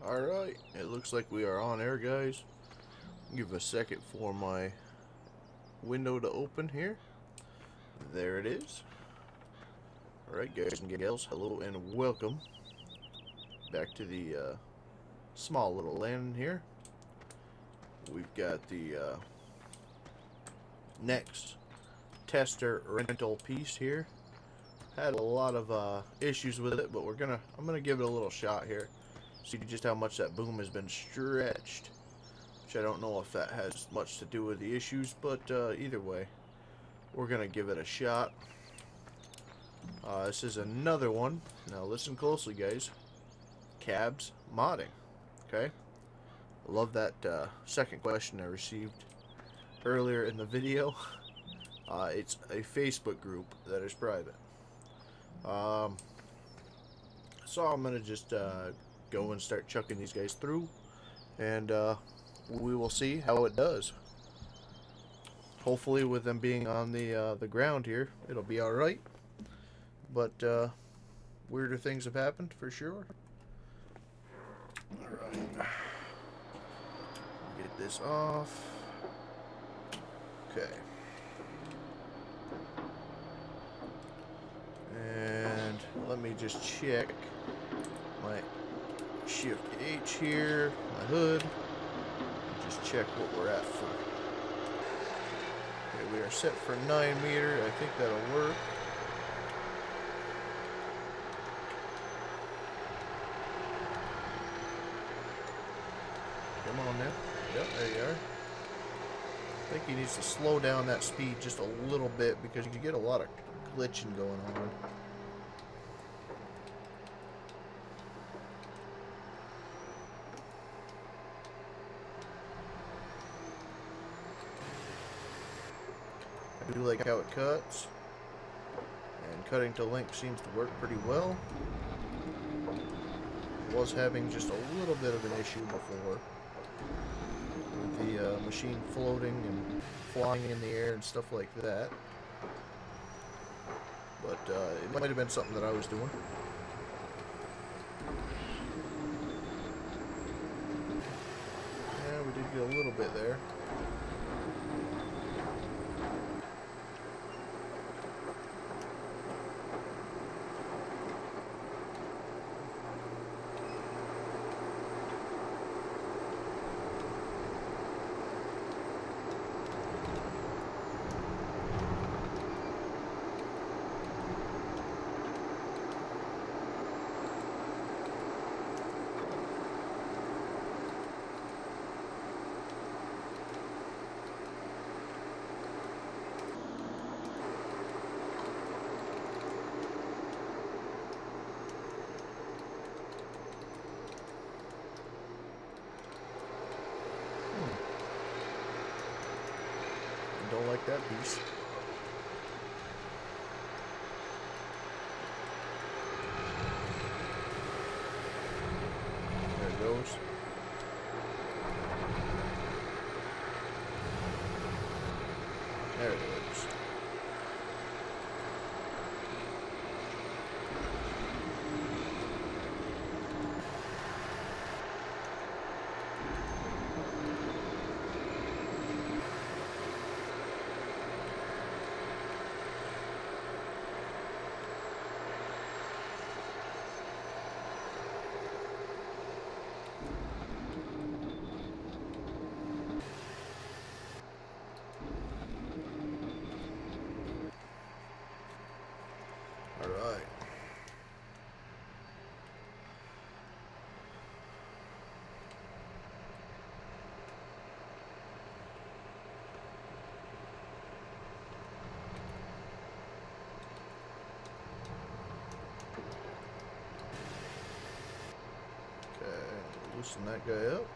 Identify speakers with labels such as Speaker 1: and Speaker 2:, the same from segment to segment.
Speaker 1: Alright, it looks like we are on air, guys. Give a second for my window to open here. There it is. Alright, guys and gals, hello and welcome back to the small little landing here. We've got the next tester rental piece here. Had a lot of issues with it, but I'm gonna give it a little shot here. See just how much that boom has been stretched, which I don't know if that has much to do with the issues, but either way, we're gonna give it a shot. This is another one. Now listen closely, guys. Cabs modding. Okay, I love that second question I received earlier in the video. It's a Facebook group that is private. So I'm gonna just go and start chucking these guys through, and we will see how it does. Hopefully, with them being on the ground here, it'll be all right. But weirder things have happened for sure. All right, get this off. Okay. And let me just check my Shift H here, my hood, and just check what we're at for. Okay, we are set for 9 meter. I think that'll work. Come on now. Yep, there you are. I think he needs to slow down that speed just a little bit because you get a lot of glitching going on. I do like how it cuts, and cutting to length seems to work pretty well. Was having just a little bit of an issue before with the machine floating and flying in the air and stuff like that, but it might have been something that I was doing. Yeah, we did get a little bit there. Don't like that piece. There it goes. There it is. Alright. Okay, loosen that guy up.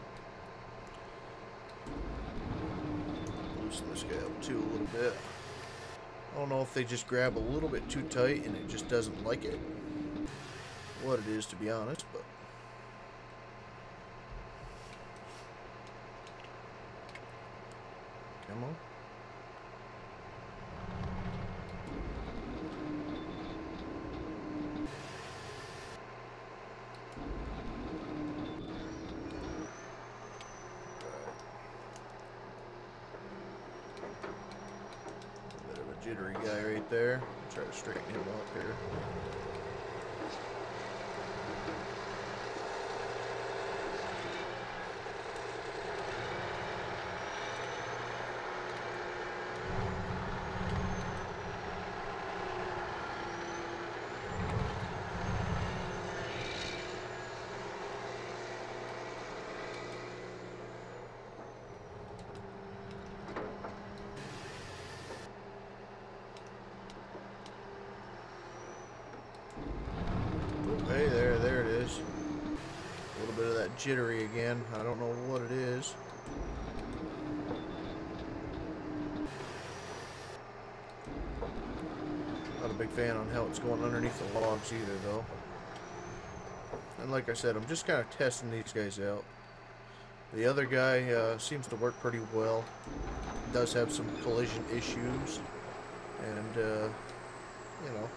Speaker 1: Loosen this guy up too a little bit. I don't know if they just grab a little bit too tight and it just doesn't like it. What it is, to be honest, but come on. jittery guy right there. Try to straighten him up here. Hey, there it is. A little bit of that jittery again. I don't know what it is. Not a big fan on how it's going underneath the logs either, though. And like I said, I'm just kind of testing these guys out. The other guy seems to work pretty well. Does have some collision issues. And, you know,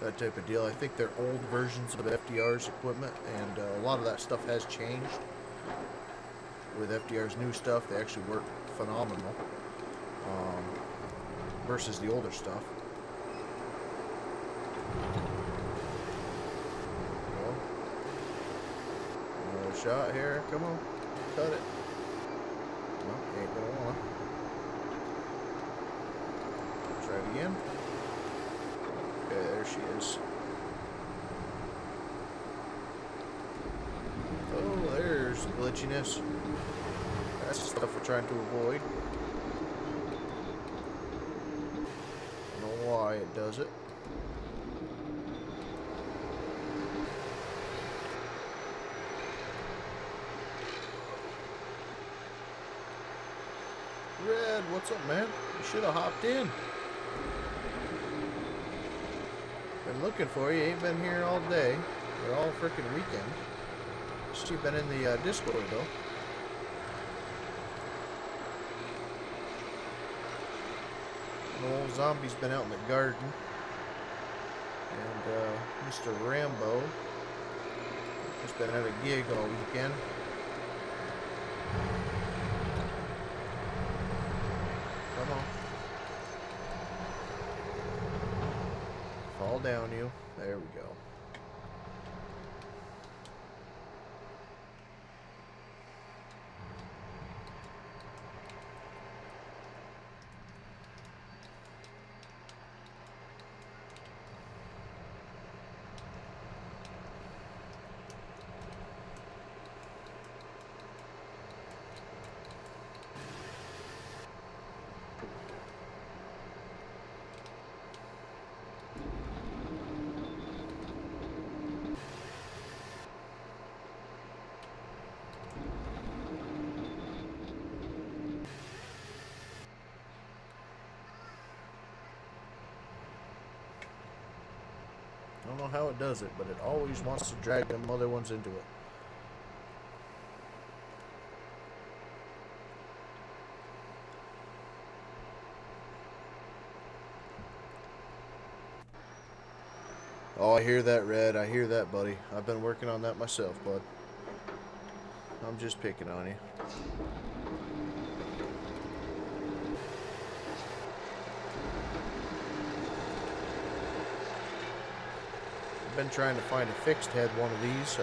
Speaker 1: that type of deal. I think they're old versions of FDR's equipment, and a lot of that stuff has changed. With FDR's new stuff, they actually work phenomenal versus the older stuff. Another shot here. Come on, cut it. No, ain't gonna wanna. Try it again. Okay, there she is. Oh, there's the glitchiness. That's the stuff we're trying to avoid. I don't know why it does it. Red, what's up, man? You should have hopped in. Been looking for you. Ain't been here all day or all freaking weekend. You've been in the Discord though. The old zombie's been out in the garden, and Mr. Rambo has been at a gig all weekend. Come on. Fall down, you. There we go. I don't know how it does it, but it always wants to drag them other ones into it. Oh, I hear that, Red. I hear that, buddy. I've been working on that myself, bud. I'm just picking on you. Been trying to find a fixed head one of these.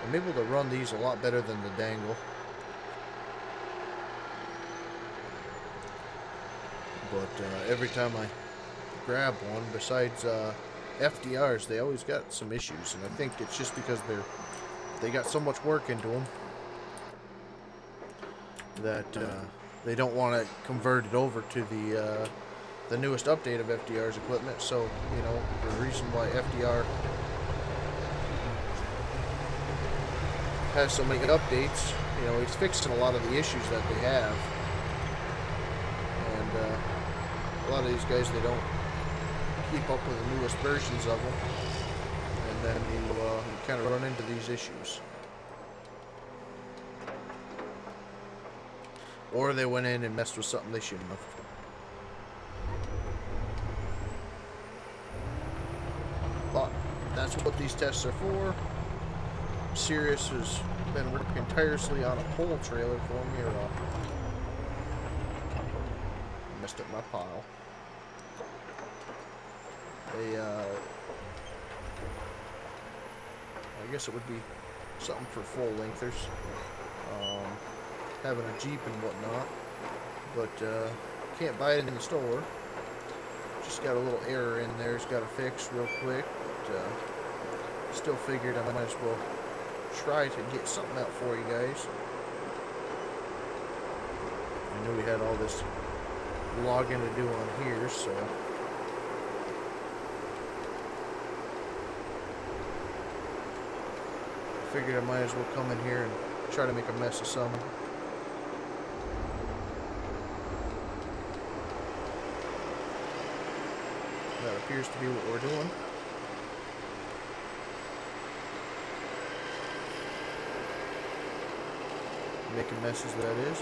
Speaker 1: I'm able to run these a lot better than the dangle, but every time I grab one, besides FDRs, they always got some issues, and I think it's just because they got so much work into them that they don't want to convert it over to the newest update of FDR's equipment. So, you know, the reason why FDR has so many updates, you know, he's fixing a lot of the issues that they have. And a lot of these guys, they don't keep up with the newest versions of them. And then you kind of run into these issues. Or they went in and messed with something they shouldn't have. But that's what these tests are for. Sirius has been working tirelessly on a pole trailer for me. Messed up my pile. I guess it would be something for full lengthers, having a Jeep and whatnot, but can't buy it in the store. Just got a little error in there, it's got to fix real quick, but still figured I might as well try to get something out for you guys. I knew we had all this logging to do on here, so I figured I might as well come in here and try to make a mess of something. That appears to be what we're doing. Making messes, that is.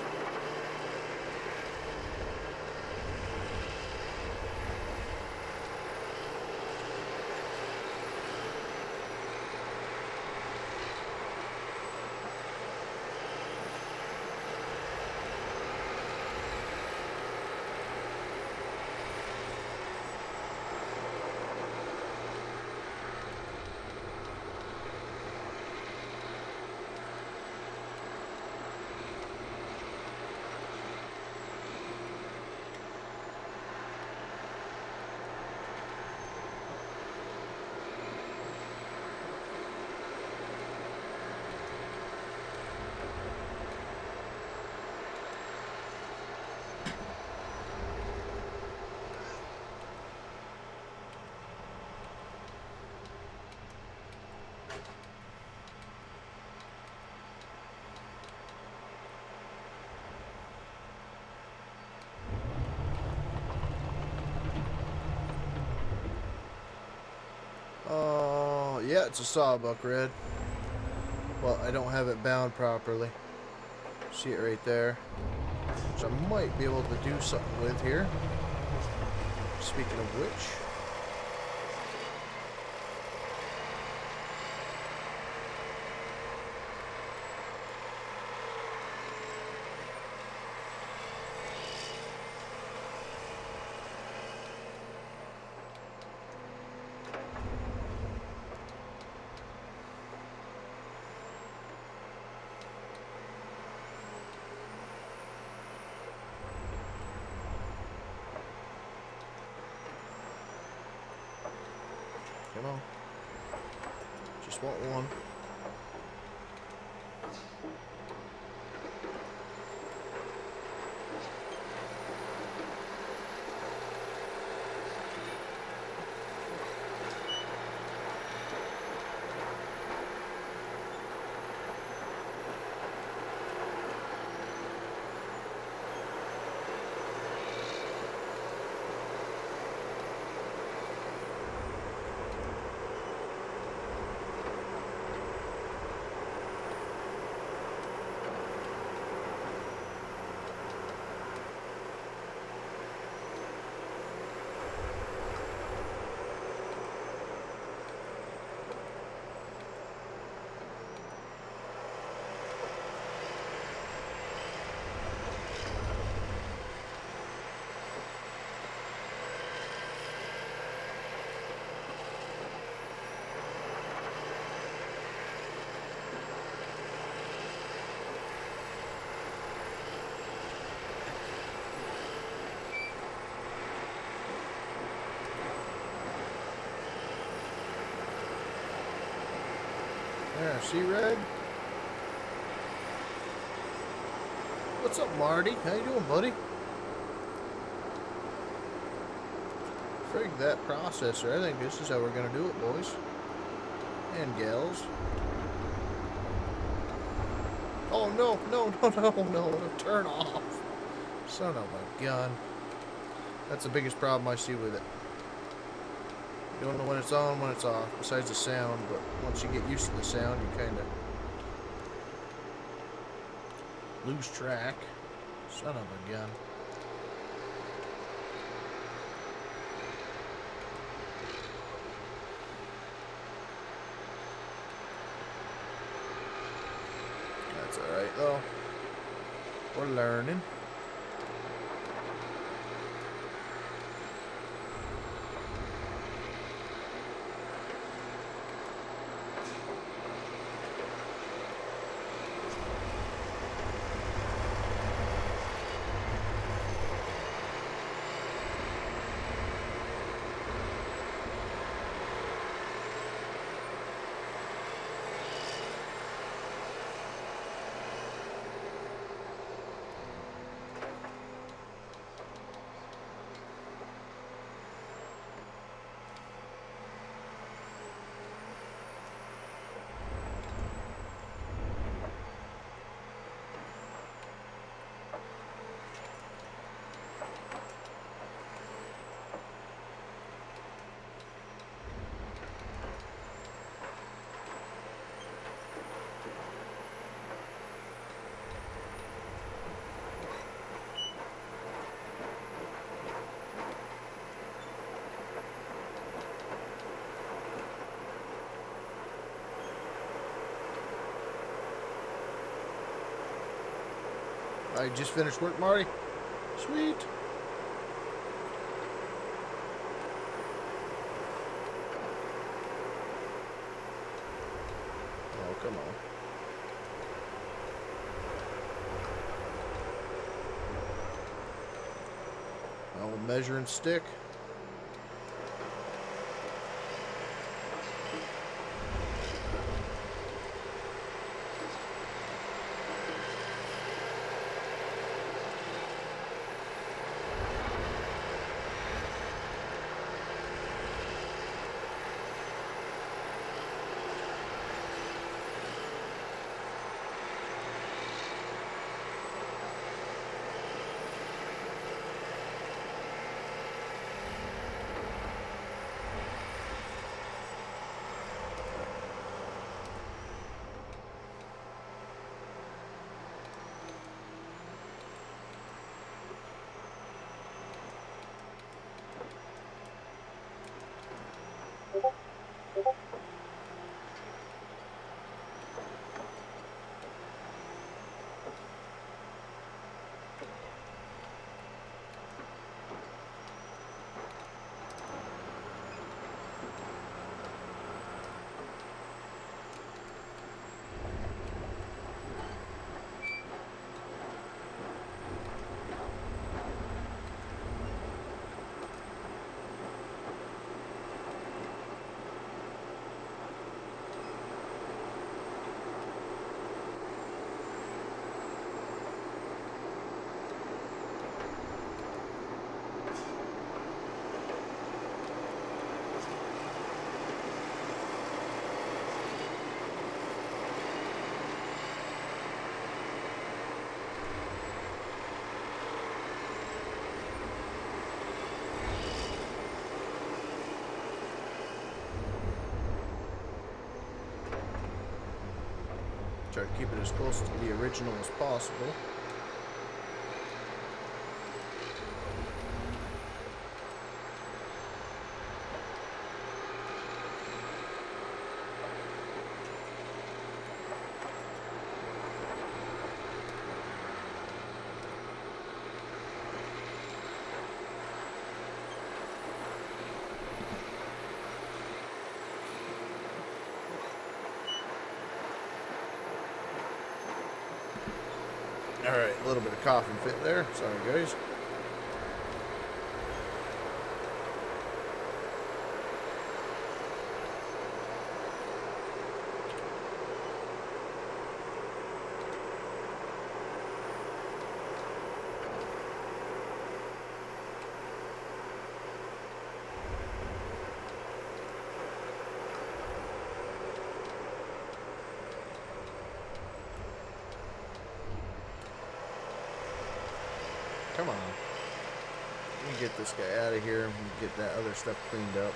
Speaker 1: Yeah, it's a sawbuck red. Well, I don't have it bound properly. See it right there. Which I might be able to do something with here. Speaking of which. Come on. Just want one. Yeah, see, Red? What's up, Marty? How you doing, buddy? Frig that processor. I think this is how we're gonna do it, boys. And gals. Oh, no, no, no, no, no. Turn off. Son of a gun. That's the biggest problem I see with it. You don't know when it's on, when it's off, besides the sound, but once you get used to the sound, you kind of lose track. Son of a gun. That's alright, though. We're learning. I just finished work, Marty. Sweet. Oh, come on. I'll measuring stick. Try to keep it as close to the original as possible. Alright, a little bit of cough and fit there. Sorry, guys. Come on. Let me get this guy out of here and get that other stuff cleaned up.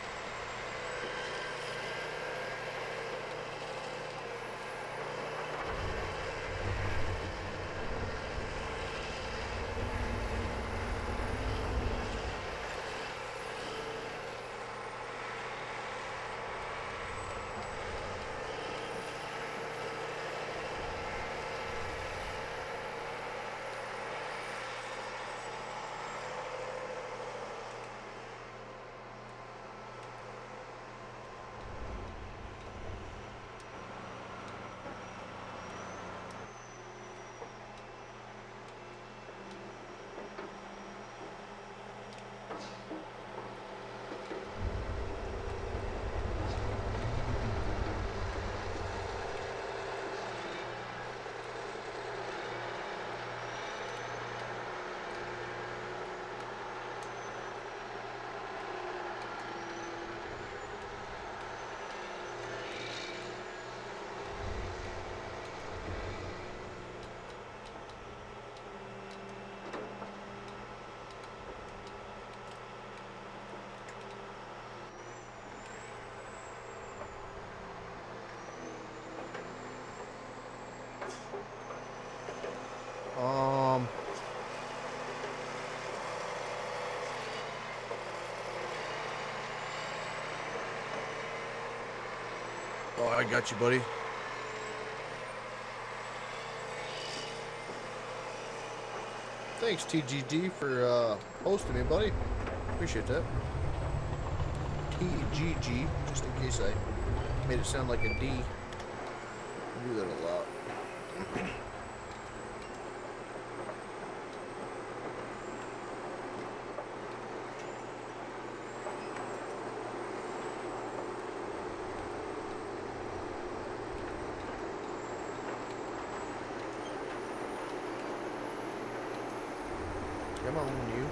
Speaker 1: Oh, I got you, buddy. Thanks, TGG, for hosting me, buddy. Appreciate that. TGG, just in case I made it sound like a D. I do that a lot. Come on, you.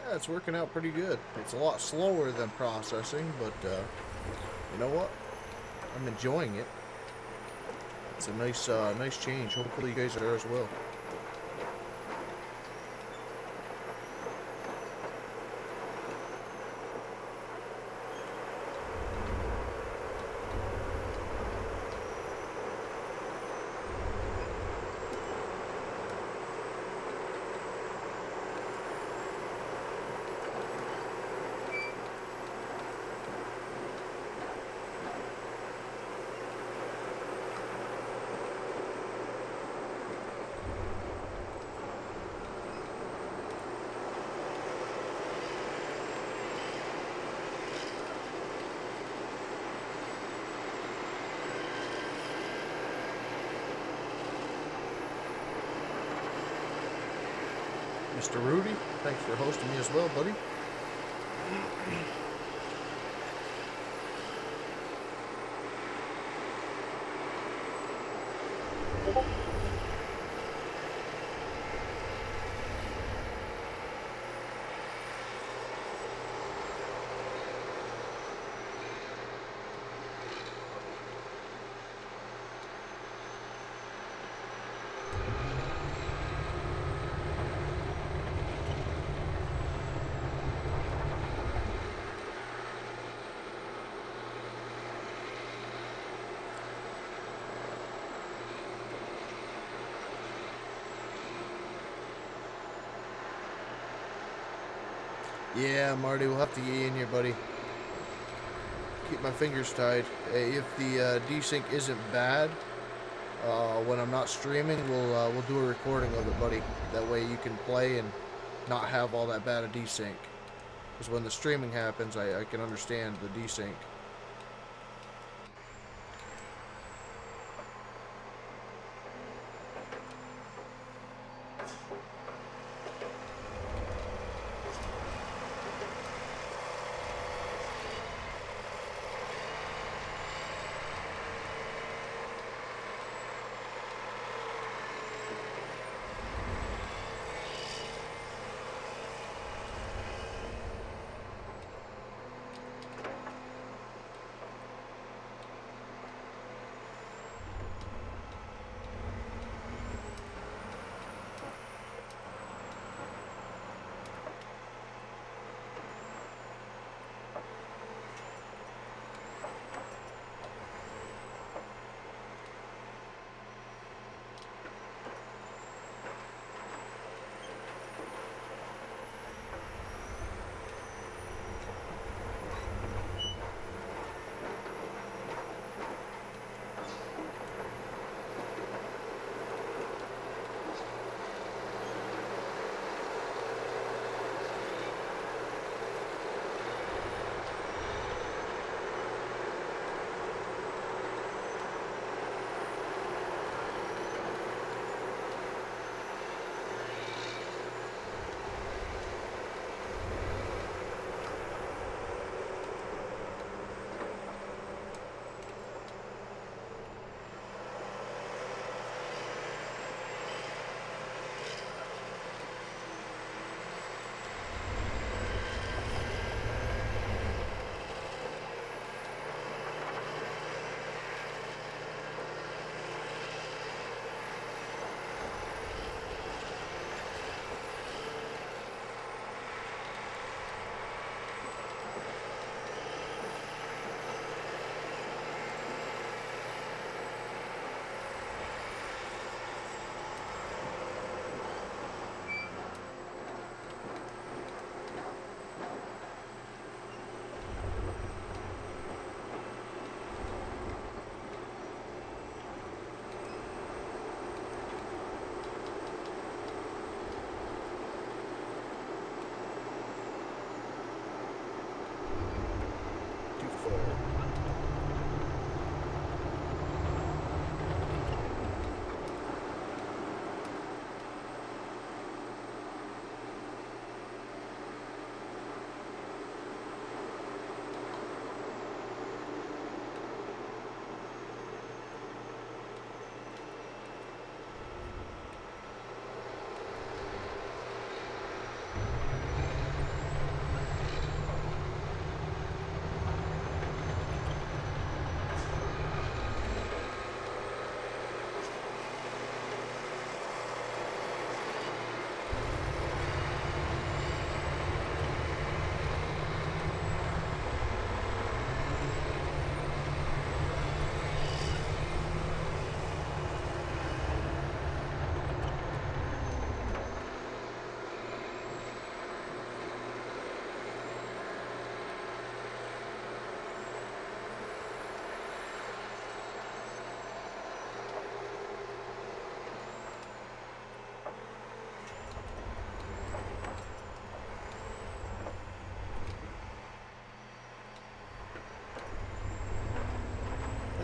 Speaker 1: Yeah, it's working out pretty good. It's a lot slower than processing, but you know what? I'm enjoying it. It's a nice change. Hopefully you guys are as well. Mr. Rudy, thanks for hosting me as well, buddy. Yeah, Marty, we'll have to get you in here, buddy. Keep my fingers tied. If the desync isn't bad, when I'm not streaming, we'll do a recording of it, buddy. That way you can play and not have all that bad a desync. Because when the streaming happens, I can understand the desync.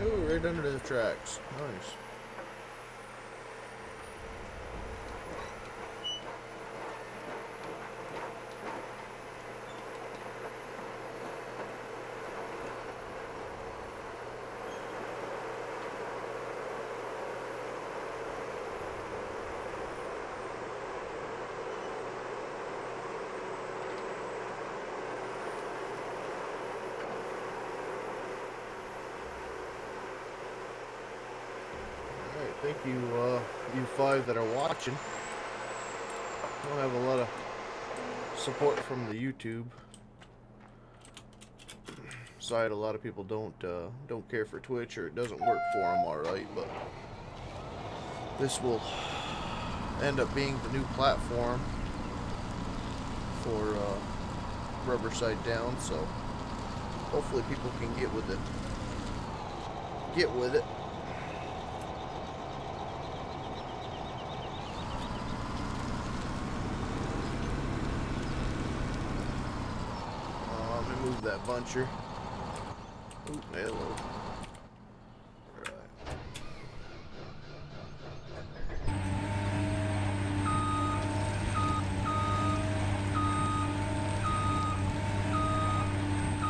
Speaker 1: Oh, right under the tracks. Nice. Thank you, you five that are watching. I don't have a lot of support from the YouTube side. A lot of people don't care for Twitch, or it doesn't work for them all right. But this will end up being the new platform for rubber side down, so hopefully people can get with it. Let me move that buncher. Ooh, hello.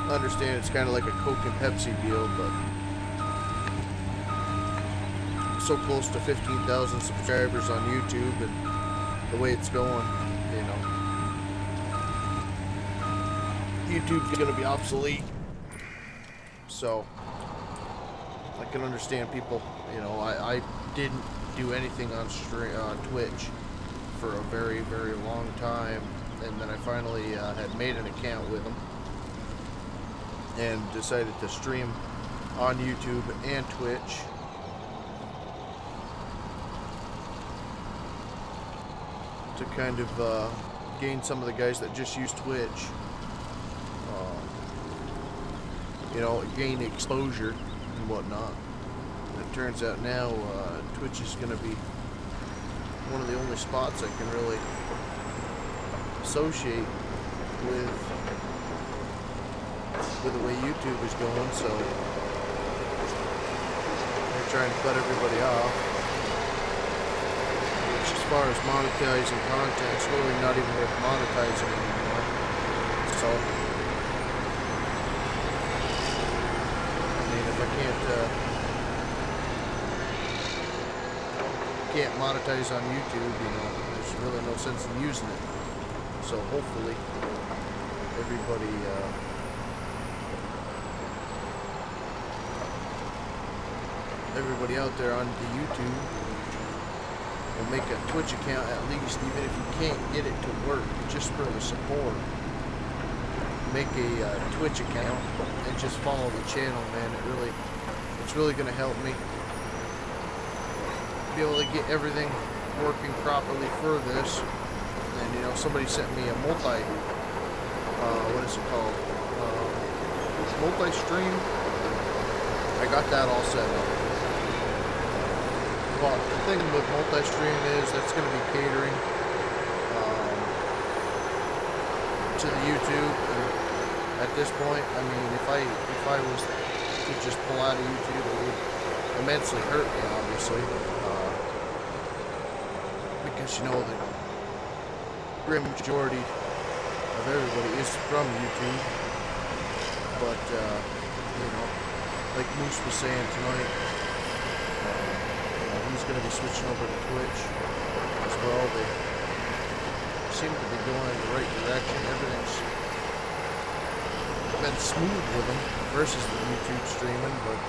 Speaker 1: I understand it's kind of like a Coke and Pepsi deal, but so close to 15,000 subscribers on YouTube, and the way it's going, you know, YouTube's gonna be obsolete. So I can understand people. You know, I didn't do anything on Twitch for a very, very long time, and then I finally had made an account with them and decided to stream on YouTube and Twitch. To kind of gain some of the guys that just use Twitch, you know, gain exposure and whatnot. And it turns out now Twitch is going to be one of the only spots I can really associate with the way YouTube is going, so they're trying to cut everybody off. Which, as far as monetizing content, it's really not even worth monetizing anymore. So, I mean, if I can't monetize on YouTube, you know, there's really no sense in using it. So hopefully everybody out there on the YouTube will make a Twitch account at least, even if you can't get it to work, just for the support. Make a Twitch account and just follow the channel, man. It's really going to help me be able to get everything working properly for this. And you know, somebody sent me a what is it called? Multi-stream. I got that all set up. But the thing with multi-stream is that's going to be catering to the YouTube. And at this point, I mean, if I was to just pull out of YouTube, it would immensely hurt me, obviously, because you know the grim majority of everybody is from YouTube. But you know, like Moose was saying tonight, he's going to be switching over to Twitch as well. They seem to be going in the right direction. Everything's been smooth with them versus the YouTube streaming, but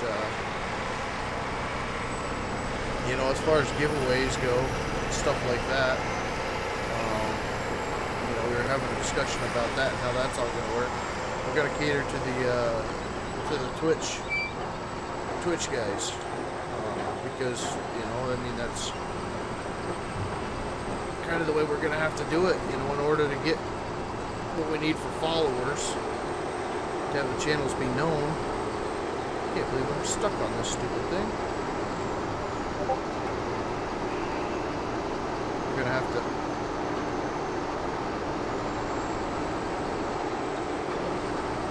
Speaker 1: you know, as far as giveaways go, stuff like that, you know, we were having a discussion about that and how that's all going to work. We're going to cater to the Twitch guys. Because, you know, I mean, that's kind of the way we're going to have to do it, you know, in order to get what we need for followers, to have the channels be known. I can't believe I'm stuck on this stupid thing. We're going to have to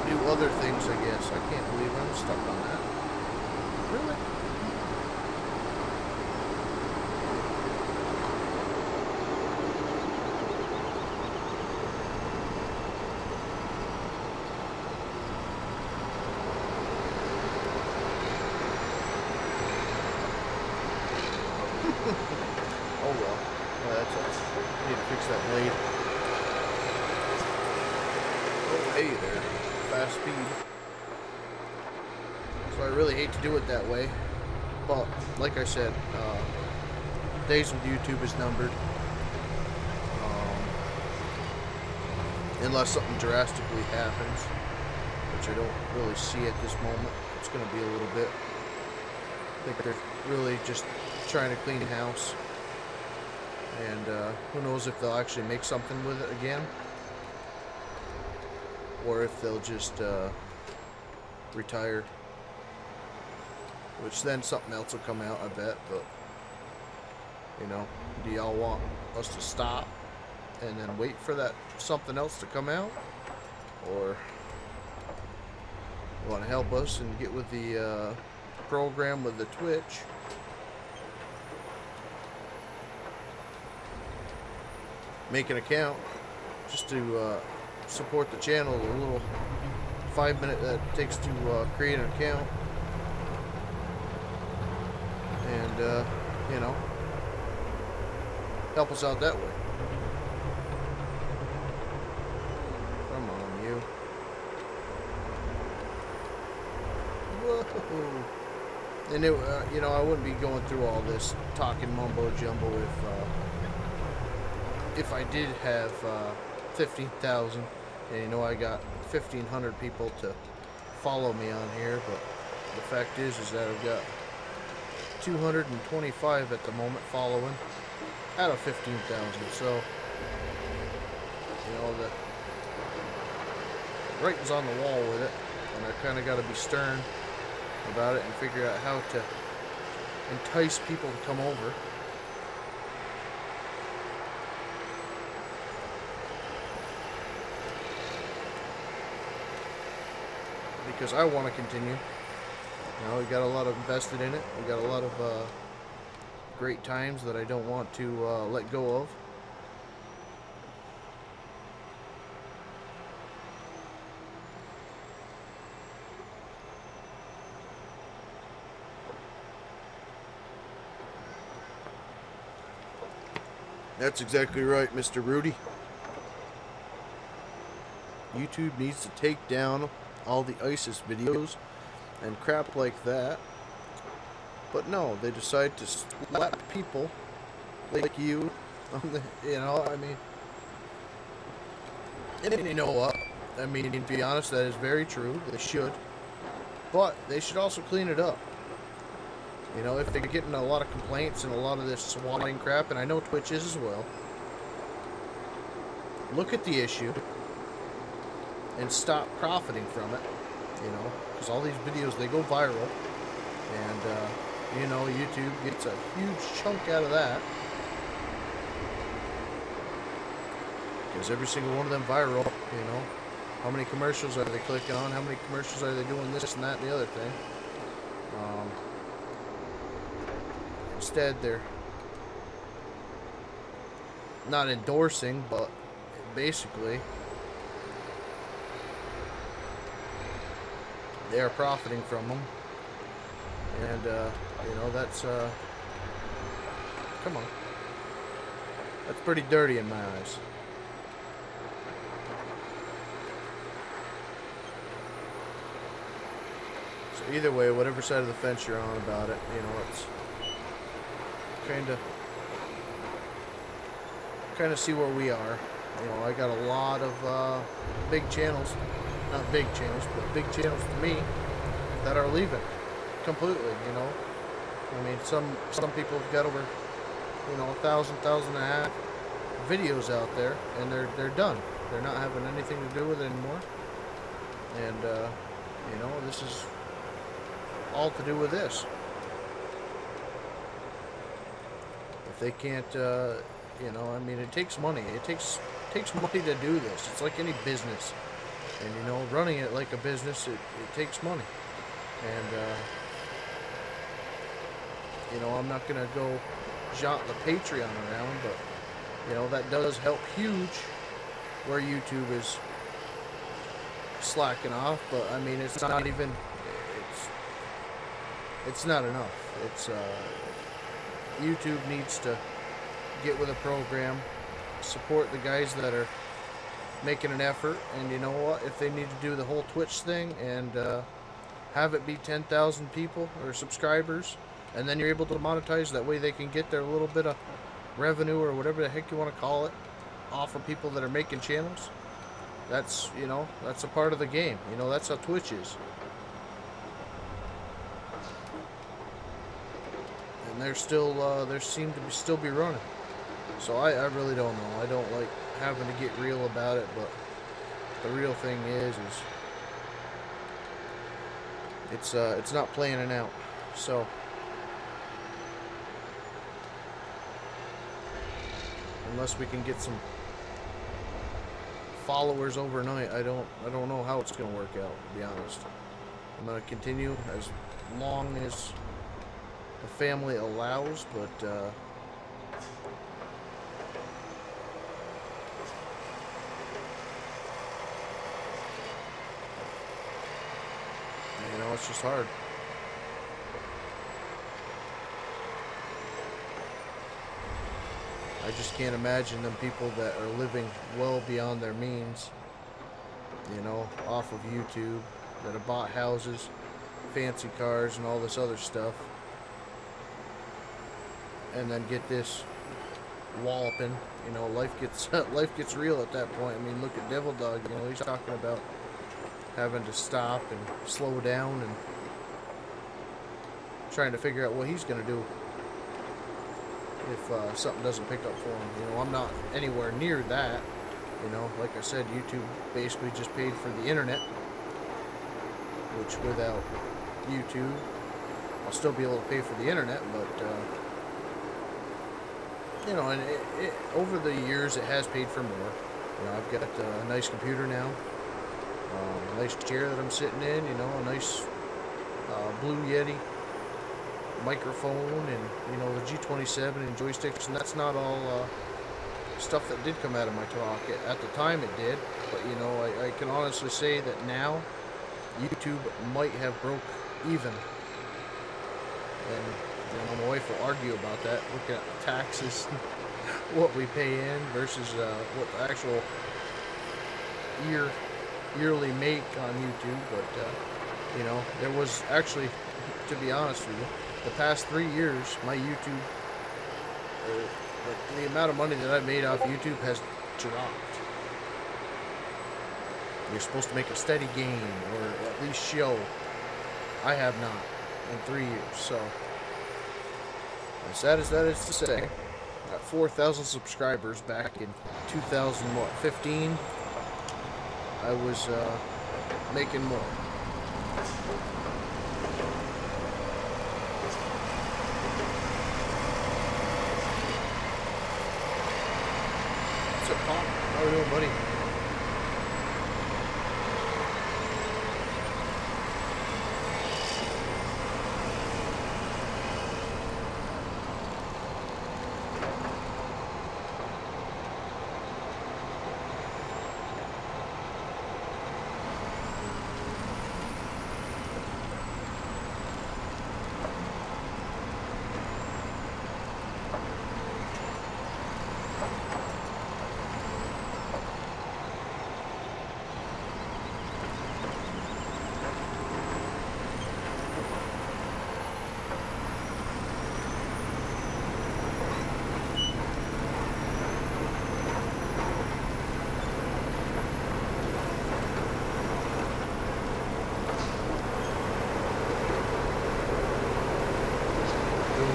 Speaker 1: do other things, I guess. I can't believe I'm stuck on that. Really? Oh well. That's all. Need to fix that blade. Oh, hey there. Fast speed. So I really hate to do it that way. But, like I said, days with YouTube is numbered. Unless something drastically happens, which I don't really see at this moment. It's going to be a little bit. I think they're really just trying to clean house, and who knows if they'll actually make something with it again. or if they'll just retire. Which then something else will come out, I bet. But you know, do y'all want us to stop and then wait for that something else to come out, or you want to help us and get with the program with the Twitch? Make an account just to support the channel. A little 5-minute that it takes to create an account, and you know, help us out that way. Come on, you. Whoa. And it, you know, I wouldn't be going through all this talking mumbo jumbo if I did have 15,000, and you know, I got 1,500 people to follow me on here. But the fact is that I've got 225 at the moment following out of 15,000. So you know, the writing's on the wall with it, and I kind of got to be stern about it and figure out how to entice people to come over. Because I want to continue. You know, we got a lot of invested in it. We got a lot of great times that I don't want to let go of. That's exactly right, Mr. Rudy. YouTube needs to take down all the ISIS videos and crap like that. But no, they decide to slap people like you on the, you know, I mean, and you know what? I mean, to be honest, that is very true. They should. But they should also clean it up. You know, if they're getting a lot of complaints and a lot of this swatting crap, and I know Twitch is as well, look at the issue and stop profiting from it. You know, because all these videos, they go viral, and you know, YouTube gets a huge chunk out of that, because every single one of them viral. You know, how many commercials are they clicking on? How many commercials are they doing this and that and the other thing? Instead, they're not endorsing, but basically they are profiting from them. And you know, that's come on, that's pretty dirty in my eyes. So either way, whatever side of the fence you're on about it, you know, it's kind of see where we are. You know, I got a lot of big channels, not big channels, but big channels for me that are leaving completely. You know, I mean, some people have got over, you know, 1,000 and a half videos out there, and they're done. They're not having anything to do with it anymore. And you know, this is all to do with this. If they can't, you know, I mean, it takes money. It takes money to do this. It's like any business, and you know, running it like a business, it takes money. And you know, I'm not gonna go jaunt the Patreon around, but you know, that does help huge where YouTube is slacking off. But I mean, it's not even, it's not enough. It's YouTube needs to get with a program, support the guys that are making an effort, and you know what, if they need to do the whole Twitch thing and have it be 10,000 people or subscribers, and then you're able to monetize, that way they can get their little bit of revenue or whatever the heck you want to call it off of people that are making channels. That's, you know, that's a part of the game. You know, that's how Twitch is. And they're still, they seem to still be running. So I really don't know. I don't like having to get real about it, but the real thing is it's not planning out. So unless we can get some followers overnight, I don't know how it's gonna work out, to be honest. I'm gonna continue as long as the family allows, but you know, it's just hard. I just can't imagine them people that are living well beyond their means, you know, off of YouTube, that have bought houses, fancy cars, and all this other stuff, and then get this walloping. You know, life gets real at that point. I mean, look at Devil Dog. You know, he's talking about having to stop and slow down and trying to figure out what he's going to do if something doesn't pick up for him. You know, I'm not anywhere near that. You know, like I said, YouTube basically just paid for the internet, which without YouTube, I'll still be able to pay for the internet, but you know, and over the years it has paid for more. You know, I've got a nice computer now, a nice chair that I'm sitting in, you know, a nice Blue Yeti microphone, and you know, the G27 and joysticks, and that's not all stuff that did come out of my talk. At the time it did, but you know, I can honestly say that now YouTube might have broke even. And you know, my wife will argue about that, looking at the taxes, what we pay in versus what the actual yearly make on YouTube. But you know, there was actually, to be honest with you, the past 3 years, my YouTube, the amount of money that I've made off YouTube has dropped. You're supposed to make a steady gain, or at least show. I have not in 3 years. So, as sad as that is to say, at 4,000 subscribers back in 2015, I was making more. What's up, Pop? How are you doing, buddy?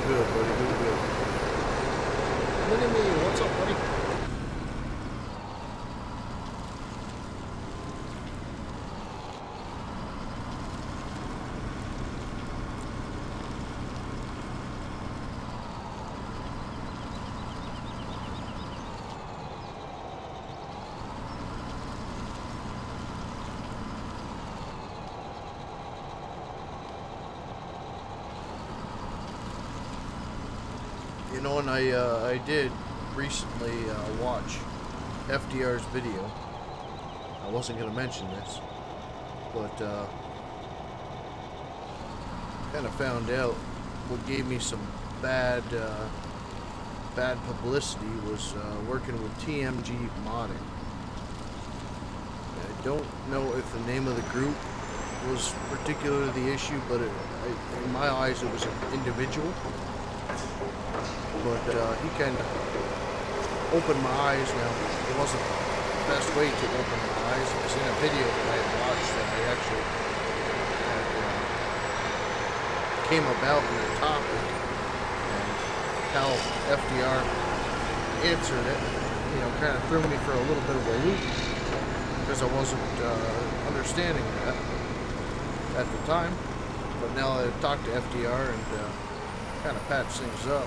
Speaker 1: Good, buddy, doing good. Look at me, what's up, buddy? You know, and I did recently watch FDR's video. I wasn't going to mention this, but kind of found out what gave me some bad publicity was working with TMG Modding. I don't know if the name of the group was particularly the issue, but in my eyes it was an individual. But he kind of opened my eyes. Now, it wasn't the best way to open my eyes. It was in a video that I had watched that I actually had, came about in the topic, and how FDR answered it, you know, kind of threw me for a little bit of a loop. because I wasn't understanding that at the time. But now I've talked to FDR and kind of patched things up.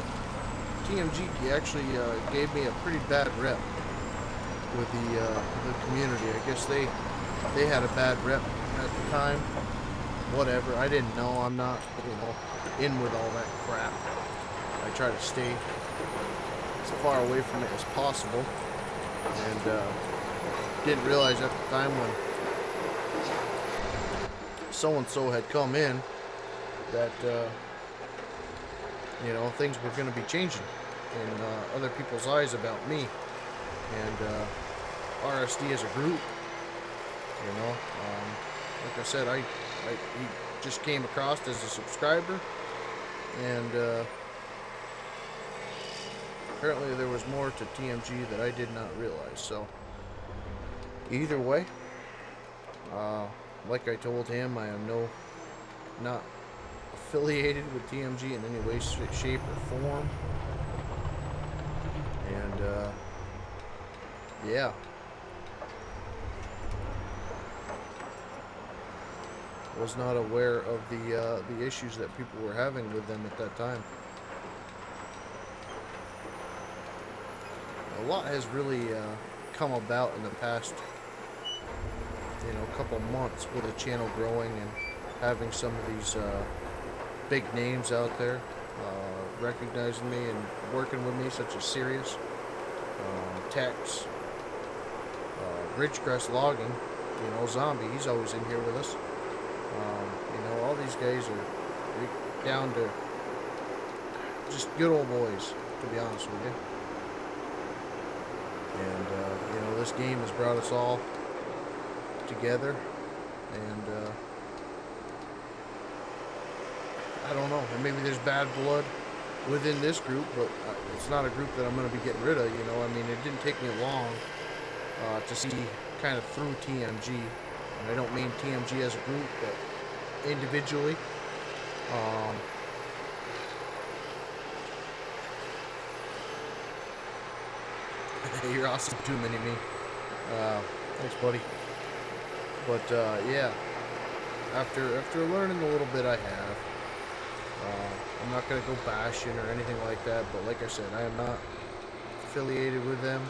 Speaker 1: TMG actually gave me a pretty bad rep with the community. I guess they had a bad rep at the time. Whatever, I didn't know. I'm not, in with all that crap. I try to stay as far away from it as possible, and didn't realize at the time when so-and-so had come in that things were going to be changing in other people's eyes about me and RSD as a group. Like I said, he just came across as a subscriber, and apparently there was more to TMG that I did not realize. So either way, like I told him, I am not affiliated with TMG in any way, shape, or form. And yeah, was not aware of the issues that people were having with them at that time. A lot has really come about in the past, couple months with the channel growing and having some of these big names out there recognizing me and working with me, such as Sirius, Tex, Ridgecrest Logging, Zombie, he's always in here with us. All these guys are down to just good old boys, to be honest with you. And, this game has brought us all together, and I don't know, maybe there's bad blood within this group, but it's not a group that I'm going to be getting rid of. I mean, it didn't take me long to see kind of through TMG, and I don't mean TMG as a group, but individually. You're awesome too, Mini-Me. Thanks, buddy. But yeah, after learning the little bit I have, I'm not gonna go bashing or anything like that. But like I said, I am not affiliated with them.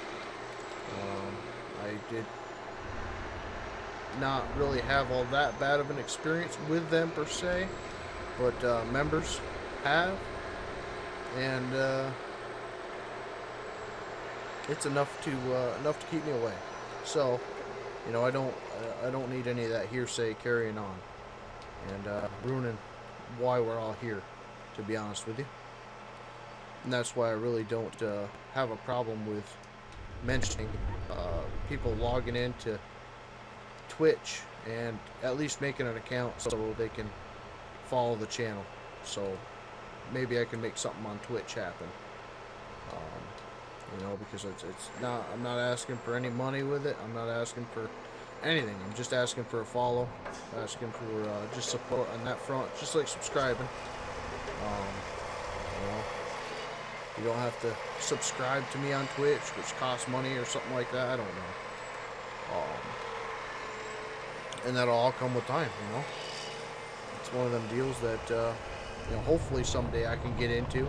Speaker 1: I did not really have all that bad of an experience with them per se, but members have, and it's enough to keep me away. So, I don't need any of that hearsay carrying on and ruining why we're all here, to be honest with you. And that's why I really don't have a problem with mentioning people logging into Twitch and at least making an account so they can follow the channel. So maybe I can make something on Twitch happen. Because it's not, I'm not asking for any money with it. I'm not asking for anything. I'm just asking for a follow, asking for just support on that front, just like subscribing. You don't have to subscribe to me on Twitch, which costs money or something like that. I don't know. And that'll all come with time. It's one of them deals that hopefully someday I can get into,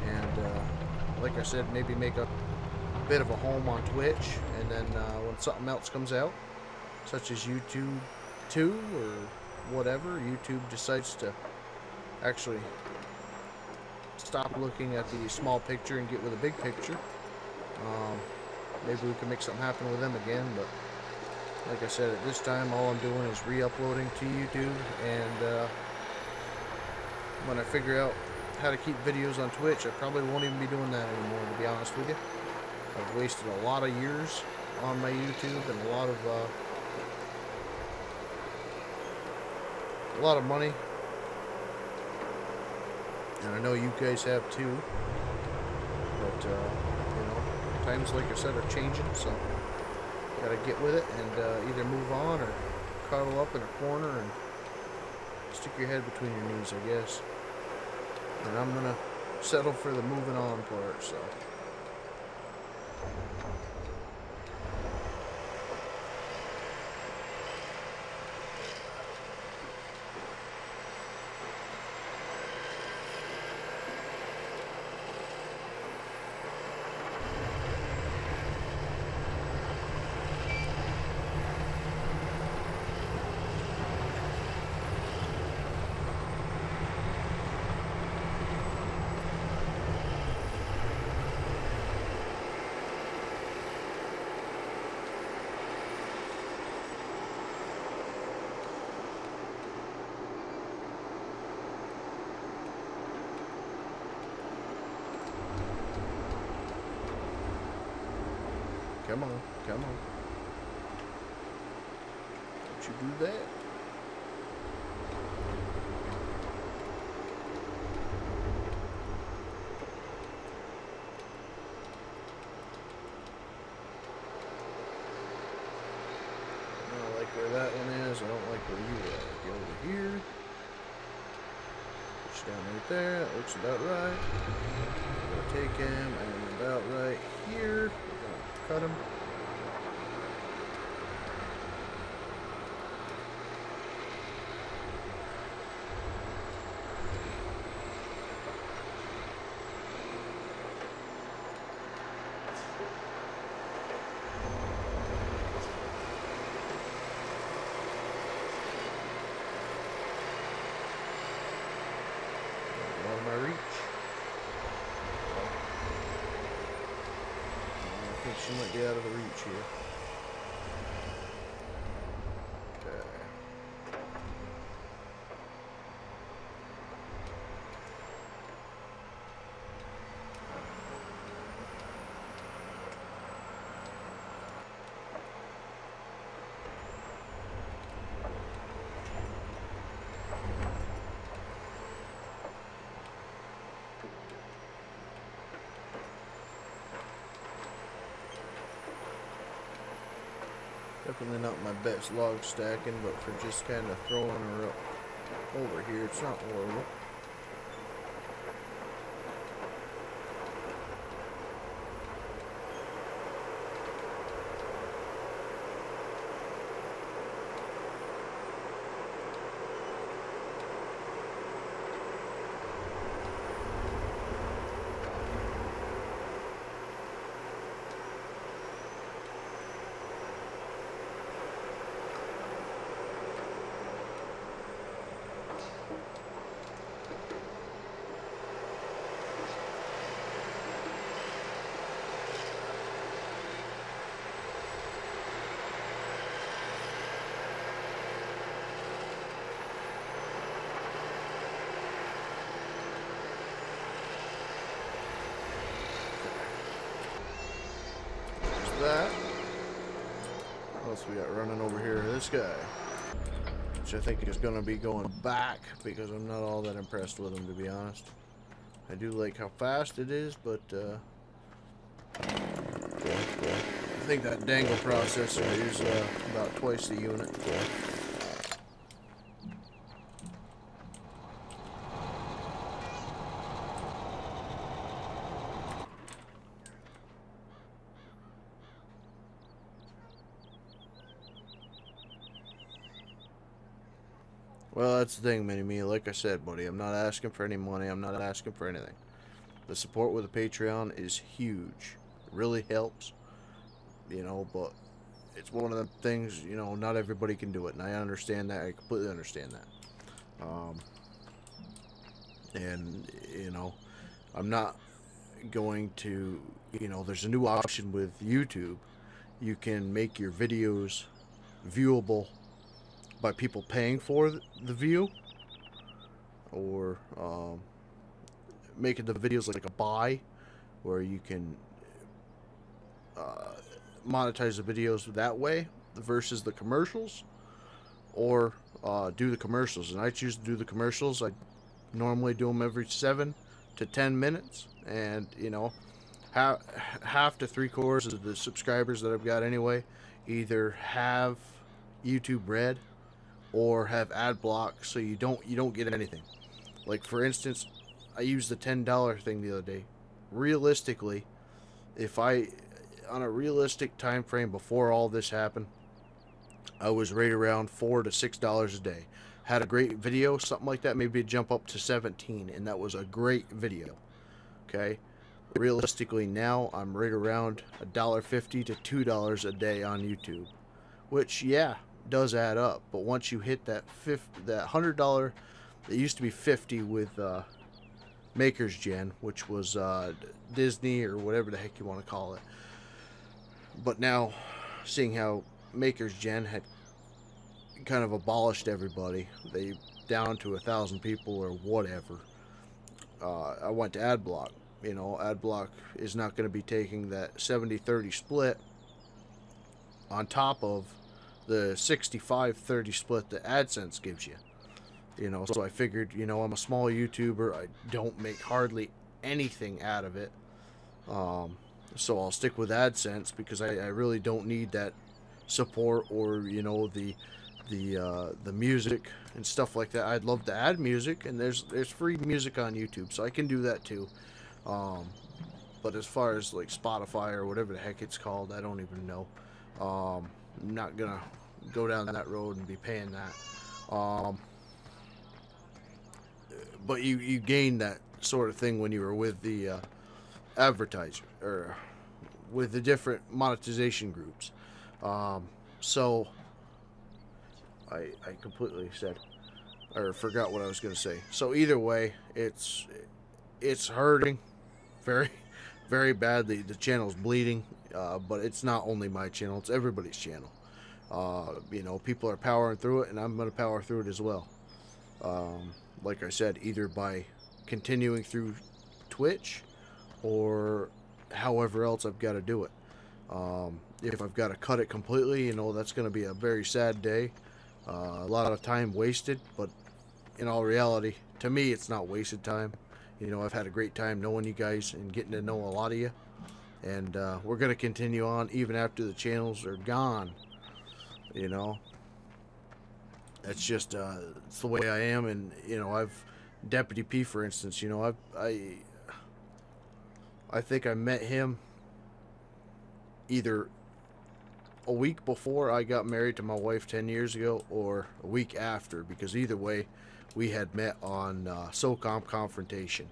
Speaker 1: and like I said, maybe make a bit of a home on Twitch, and then when something else comes out, such as YouTube 2 or whatever, YouTube decides to actually stop looking at the small picture and get with a big picture, maybe we can make something happen with them again. But like I said, at this time all I'm doing is re-uploading to YouTube, and when I figure out how to keep videos on Twitch, I probably won't even be doing that anymore, to be honest with you. I've wasted a lot of years on my YouTube and a lot of money, and I know you guys have too. But times, like I said, are changing, so gotta get with it and either move on or cuddle up in a corner and stick your head between your knees, I guess. And I'm gonna settle for the moving on part, so. Come on, come on. Don't you do that. I don't like where that one is. I don't like where you are. Get over here. Push down right there. That looks about right. We're going to take him and about right here. We're going to cut him. Out of my reach. I think she might be out of the reach here. Okay. Definitely not my best log stacking, but for just kind of throwing her up over here, it's not horrible. That. What else we got running over here? This guy, which I think is going to be going back because I'm not all that impressed with him, to be honest. I do like how fast it is, but I think that dangle processor is about twice the unit. Well, that's the thing, Mini-Me. Like I said, buddy, I'm not asking for any money. I'm not asking for anything. The support with the Patreon is huge. It really helps, you know, but it's one of the things, you know, not everybody can do it, and I understand that. I completely understand that. And, you know, I'm not going to, you know, there's a new option with YouTube. You can make your videos viewable by people paying for the view, or making the videos like a buy, where you can monetize the videos that way versus the commercials, or do the commercials. And I choose to do the commercials. I normally do them every 7 to 10 minutes, and you know, half to 3/4 of the subscribers that I've got anyway either have YouTube Red or have ad block, so you don't get anything. Like, for instance, I used the $10 thing the other day. Realistically, if I, on a realistic time frame before all this happened, I was right around $4 to $6 a day. Had a great video, something like that, maybe jump up to 17, and that was a great video. Okay, realistically now I'm right around $1.50 to $2 a day on YouTube, which, yeah, does add up. But once you hit that $100, it used to be 50 with Maker's Gen, which was Disney or whatever the heck you want to call it. But now, seeing how Maker's Gen had kind of abolished everybody, they down to 1,000 people or whatever, I went to ad block. You know, ad block is not going to be taking that 70-30 split on top of the 65-30 split that AdSense gives you. You know, so I figured, you know, I'm a small YouTuber. I don't make hardly anything out of it. So I'll stick with AdSense because I really don't need that support, or, you know, the music and stuff like that. I'd love to add music, and there's free music on YouTube, so I can do that too. But as far as like Spotify or whatever the heck it's called, I don't even know. I'm not gonna go down that road and be paying that. But you gain that sort of thing when you were with the advertiser, or with the different monetization groups. So I completely said, or forgot what I was going to say. So either way, it's hurting very, very badly. The channel's bleeding, but it's not only my channel, it's everybody's channel. You know, people are powering through it, and I'm going to power through it as well. Like I said, either by continuing through Twitch, or however else I've got to do it. If I've got to cut it completely, you know, that's going to be a very sad day. A lot of time wasted, but in all reality, to me, it's not wasted time. You know, I've had a great time knowing you guys and getting to know a lot of you. And we're going to continue on even after the channels are gone. You know, that's just it's the way I am. And, you know, I've Deputy P, for instance, you know, I think I met him either a week before I got married to my wife 10 years ago, or a week after, because either way, we had met on SOCOM Confrontation.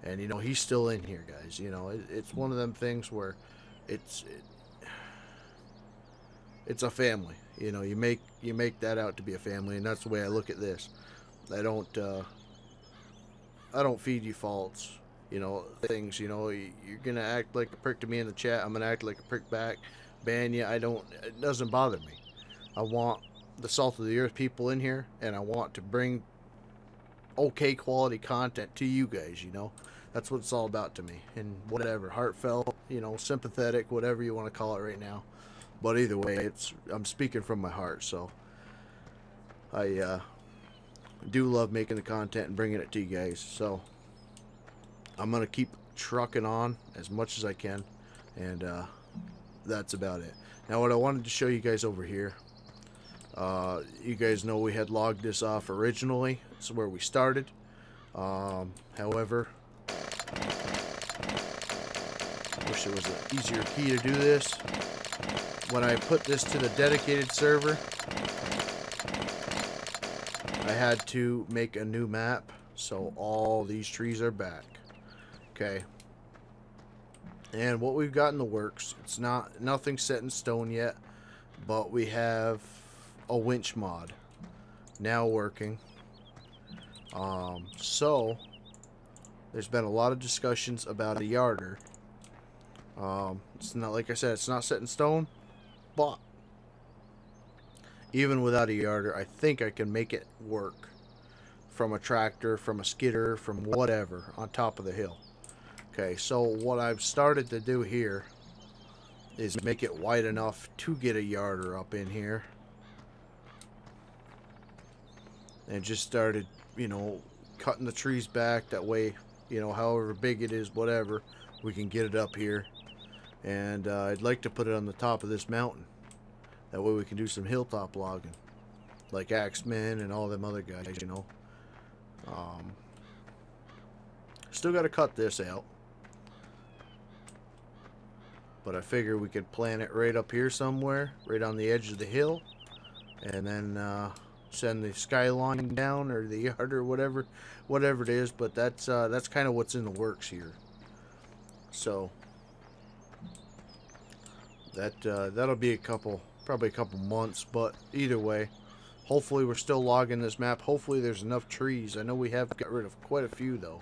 Speaker 1: And, you know, he's still in here, guys. You know, it's one of them things where it's a family. You know, you make that out to be a family, and that's the way I look at this. I don't feed you faults, you know, things. You know, you're gonna act like a prick to me in the chat, I'm gonna act like a prick back, ban you. It doesn't bother me. I want the salt of the earth people in here, and I want to bring okay quality content to you guys. You know, that's what it's all about to me. And whatever, heartfelt, you know, sympathetic, whatever you want to call it right now. But either way, I'm speaking from my heart. So I do love making the content and bringing it to you guys. So I'm gonna keep trucking on as much as I can, and that's about it. Now, what I wanted to show you guys over here, you guys know we had logged this off originally. It's where we started. However, wish there was an easier key to do this. When I put this to the dedicated server, I had to make a new map, so all these trees are back. Okay. And what we've got in the works, it's nothing set in stone yet, but we have a winch mod now working. So there's been a lot of discussions about a yarder. It's not, like I said, it's not set in stone, but even without a yarder, I think I can make it work from a tractor, from a skidder, from whatever on top of the hill. Okay, so what I've started to do here is make it wide enough to get a yarder up in here. And just started, you know, cutting the trees back. That way, you know, however big it is, whatever, we can get it up here. And I'd like to put it on the top of this mountain. That way we can do some hilltop logging, like Axemen and all them other guys, you know. Still got to cut this out, but I figure we could plant it right up here somewhere, right on the edge of the hill, and then send the skyline down, or the yard, or whatever it is. But that's kind of what's in the works here. So that'll be probably a couple months, but either way, hopefully we're still logging this map. Hopefully there's enough trees. I know we have got rid of quite a few though.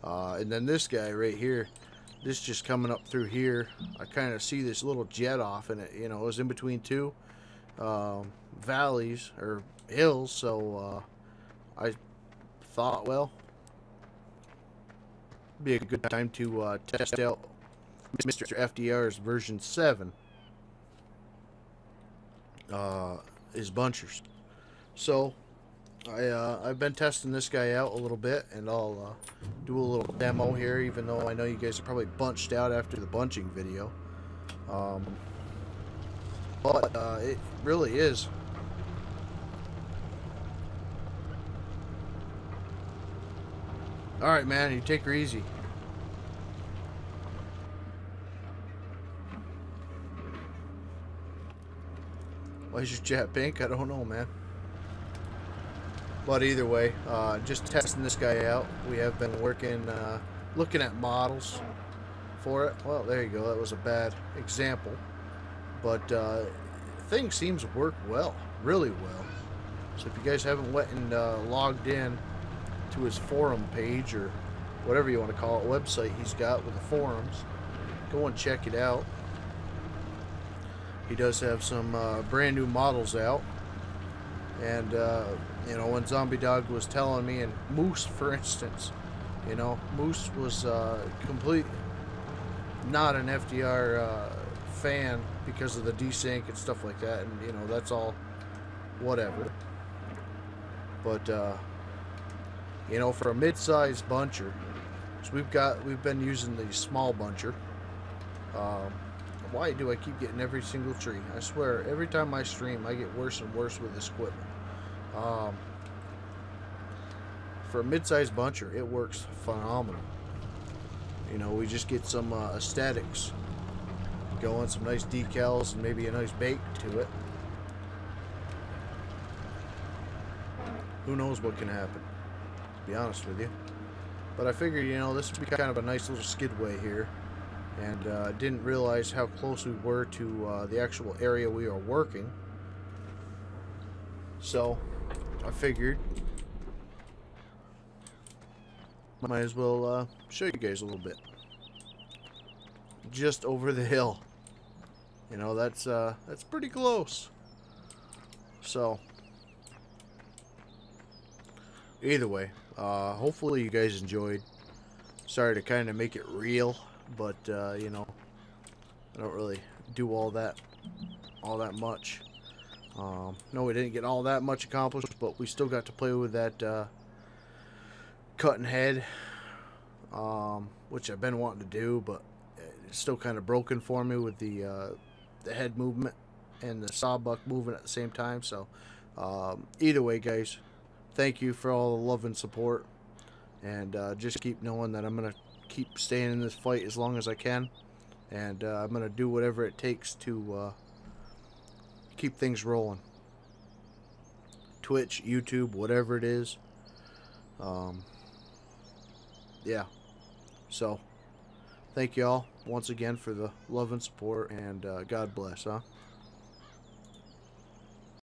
Speaker 1: And then this guy right here, this just coming up through here, I kind of see this little jet off, and it, you know, it was in between two valleys or hills. So I thought, well, it'd be a good time to test out Mr. FDR's version 7. is bunchers. So I've been testing this guy out a little bit, and I'll do a little demo here, even though I know you guys are probably bunched out after the bunching video. But it really is. Alright, man, you take her easy. Why is your jet pink? I don't know, man. But either way, just testing this guy out. We have been working, looking at models for it. Well, there you go. That was a bad example. But thing seems to work well, really well. So if you guys haven't went and logged in to his forum page, or whatever you want to call it, website he's got with the forums, go and check it out. He does have some brand new models out. And, you know, when Zombie Dog was telling me, and Moose, for instance, you know, Moose was complete not an FDR fan because of the desync and stuff like that, and, you know, that's all whatever. But, you know, for a mid-sized buncher, so we've been using the small buncher. Why do I keep getting every single tree? I swear, every time I stream, I get worse and worse with this equipment. For a mid-sized buncher, it works phenomenal. You know, we just get some aesthetics going, some nice decals, and maybe a nice bake to it. Who knows what can happen, to be honest with you. But I figured, you know, this would be kind of a nice little skidway here. And didn't realize how close we were to the actual area we are working. So I figured might as well show you guys a little bit. Just over the hill. You know, that's pretty close. So either way, hopefully you guys enjoyed. Sorry to kind of make it real, but you know, I don't really do all that much. No, we didn't get all that much accomplished, but we still got to play with that cutting head, which I've been wanting to do, but it's still kind of broken for me with the head movement and the sawbuck moving at the same time. So either way, guys, thank you for all the love and support, and just keep knowing that I'm gonna keep staying in this fight as long as I can, and I'm gonna do whatever it takes to keep things rolling. Twitch, YouTube, whatever it is. Yeah. So, thank y'all once again for the love and support, and God bless, huh?